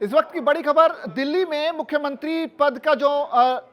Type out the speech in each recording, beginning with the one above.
इस वक्त की बड़ी खबर, दिल्ली में मुख्यमंत्री पद का जो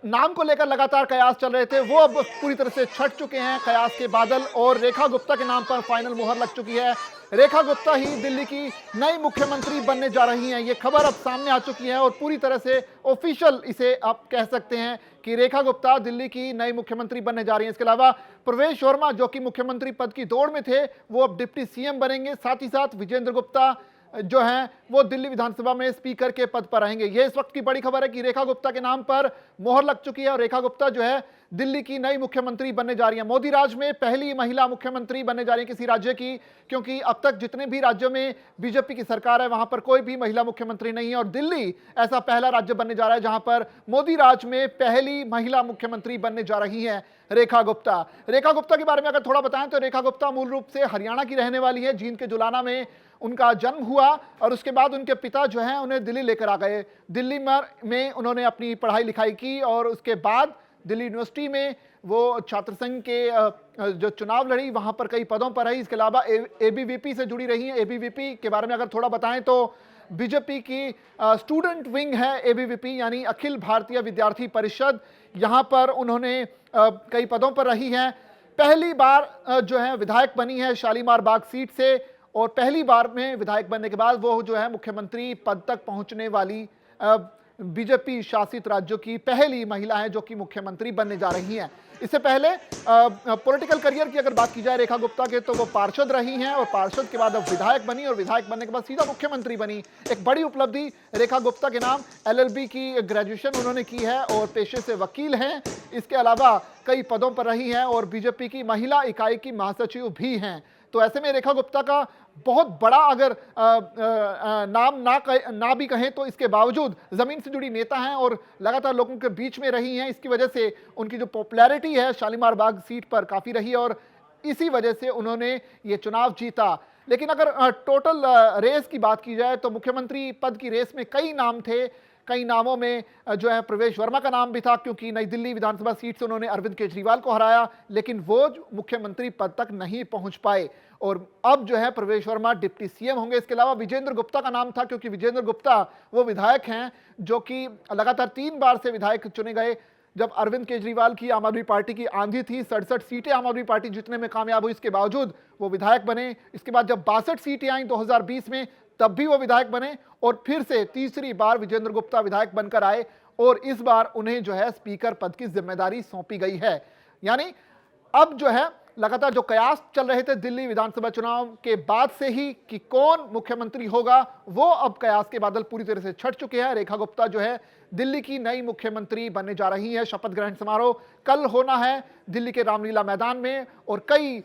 नाम को लेकर लगातार कयास चल रहे थे, वो अब पूरी तरह से छट चुके हैं कयास के बादल और रेखा गुप्ता के नाम पर फाइनल मुहर लग चुकी है। रेखा गुप्ता ही दिल्ली की नई मुख्यमंत्री बनने जा रही हैं। ये खबर अब सामने आ चुकी है और पूरी तरह से ऑफिशियल इसे आप कह सकते हैं कि रेखा गुप्ता दिल्ली की नई मुख्यमंत्री बनने जा रही हैं। इसके अलावा प्रवेश वर्मा, जो कि मुख्यमंत्री पद की दौड़ में थे, वो अब डिप्टी सीएम बनेंगे। साथ ही साथ विजेंद्र गुप्ता जो हैं वो दिल्ली विधानसभा में स्पीकर के पद पर रहेंगे। ये इस वक्त की बड़ी खबर है कि रेखा गुप्ता के नाम पर मोहर लग चुकी है और रेखा गुप्ता जो है दिल्ली की नई मुख्यमंत्री बनने जा रही है। मोदी राज में पहली महिला मुख्यमंत्री बनने जा रही है किसी राज्य की, क्योंकि अब तक जितने भी राज्यों में बीजेपी की सरकार है वहां पर कोई भी महिला मुख्यमंत्री नहीं है और दिल्ली ऐसा पहला राज्य बनने जा रहा है जहां पर मोदी राज में पहली महिला मुख्यमंत्री बनने जा रही है रेखा गुप्ता। रेखा गुप्ता के बारे में अगर थोड़ा बताएं तो रेखा गुप्ता मूल रूप से हरियाणा की रहने वाली है। जींद के जुलाना में उनका जन्म हुआ और उसके बाद उनके पिता जो हैं उन्हें दिल्ली लेकर आ गए। दिल्ली में उन्होंने अपनी पढ़ाई लिखाई की और उसके बाद दिल्ली यूनिवर्सिटी में वो छात्र संघ के जो चुनाव लड़ी वहां पर कई पदों पर रही। इसके अलावा एबीवीपी से जुड़ी रही हैं। एबीवीपी के बारे में अगर थोड़ा बताएं तो बीजेपी की स्टूडेंट विंग है एबीवीपी, यानी अखिल भारतीय विद्यार्थी परिषद। यहां पर उन्होंने कई पदों पर रही हैं। पहली बार जो है विधायक बनी है शालीमार बाग सीट से और पहली बार में विधायक बनने के बाद वो जो है मुख्यमंत्री पद तक पहुंचने वाली बीजेपी शासित राज्यों की पहली महिला है जो कि मुख्यमंत्री बनने जा रही हैं। इससे पहले पॉलिटिकल करियर की अगर बात की जाए रेखा गुप्ता के, तो वो पार्षद रही हैं और पार्षद के बाद अब विधायक बनी और विधायक बनने के बाद सीधा मुख्यमंत्री बनी। एक बड़ी उपलब्धि रेखा गुप्ता के नाम। एलएलबी की ग्रेजुएशन उन्होंने की है और पेशे से वकील हैं। इसके अलावा कई पदों पर रही हैं और बीजेपी की महिला इकाई की महासचिव भी हैं। तो ऐसे में रेखा गुप्ता का बहुत बड़ा अगर नाम ना भी कहें तो इसके बावजूद जमीन से जुड़ी नेता हैं और लगातार लोगों के बीच में रही हैं। इसकी वजह से उनकी जो पॉपुलैरिटी है शालीमार बाग सीट पर काफी रही और इसी वजह से उन्होंने ये चुनाव जीता। लेकिन अगर टोटल रेस की बात की जाए तो मुख्यमंत्री पद की रेस में कई नाम थे। कई नामों में जो है प्रवेश वर्मा का नाम भी था, क्योंकि नई दिल्ली विधानसभा सीट से उन्होंने अरविंद केजरीवाल को हराया, लेकिन वो मुख्यमंत्री पद तक नहीं पहुंच पाए और अब जो है प्रवेश वर्मा डिप्टी सीएम होंगे। इसके अलावा विजेंद्र गुप्ता का नाम था, क्योंकि विजेंद्र गुप्ता वो विधायक हैं जो कि लगातार 3 बार से विधायक चुने गए। जब अरविंद केजरीवाल की आम आदमी पार्टी की आंधी थी, 67 सीटें आम आदमी पार्टी जीतने में कामयाब हुई, इसके बावजूद वो विधायक बने। इसके बाद जब 62 सीटें आई 2020 में, तब भी वो विधायक बने और फिर से तीसरी बार विजेंद्र गुप्ता विधायक बनकर आए और इस बार उन्हें जो है स्पीकर पद की जिम्मेदारी सौंपी गई है। यानी अब जो है लगातार जो कयास चल रहे थे दिल्ली विधानसभा चुनाव के बाद से ही कि कौन मुख्यमंत्री होगा, वो अब कयास के बादल पूरी तरह से छट चुके हैं। रेखा गुप्ता जो है दिल्ली की नई मुख्यमंत्री बनने जा रही है। शपथ ग्रहण समारोह कल होना है दिल्ली के रामलीला मैदान में और कई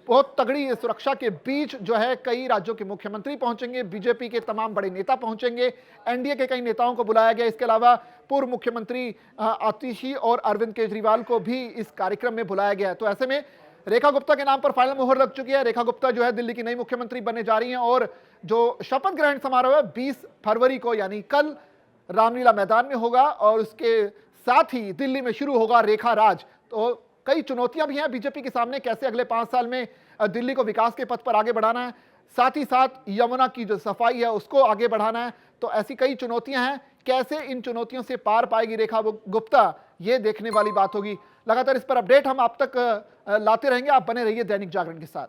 बहुत तगड़ी सुरक्षा के बीच जो है कई राज्यों के मुख्यमंत्री पहुंचेंगे। बीजेपी के तमाम बड़े नेता पहुंचेंगे। एनडीए के कई नेताओं को बुलाया गया। इसके अलावा पूर्व मुख्यमंत्री आतिशी और अरविंद केजरीवाल को भी इस कार्यक्रम में बुलाया गया है। तो ऐसे में रेखा गुप्ता के नाम पर फाइनल मुहर लग चुकी है। रेखा गुप्ता जो है दिल्ली की नई मुख्यमंत्री बनने जा रही हैं और जो शपथ ग्रहण समारोह है 20 फरवरी को यानी कल रामलीला मैदान में होगा और उसके साथ ही दिल्ली में शुरू होगा रेखा राज। तो कई चुनौतियां भी हैं बीजेपी के सामने, कैसे अगले 5 साल में दिल्ली को विकास के पथ पर आगे बढ़ाना है, साथ ही साथ यमुना की जो सफाई है उसको आगे बढ़ाना है। तो ऐसी कई चुनौतियां हैं, कैसे इन चुनौतियों से पार पाएगी रेखा गुप्ता, ये देखने वाली बात होगी। लगातार इस पर अपडेट हम आप तक लाते रहेंगे। आप बने रहिए दैनिक जागरण के साथ।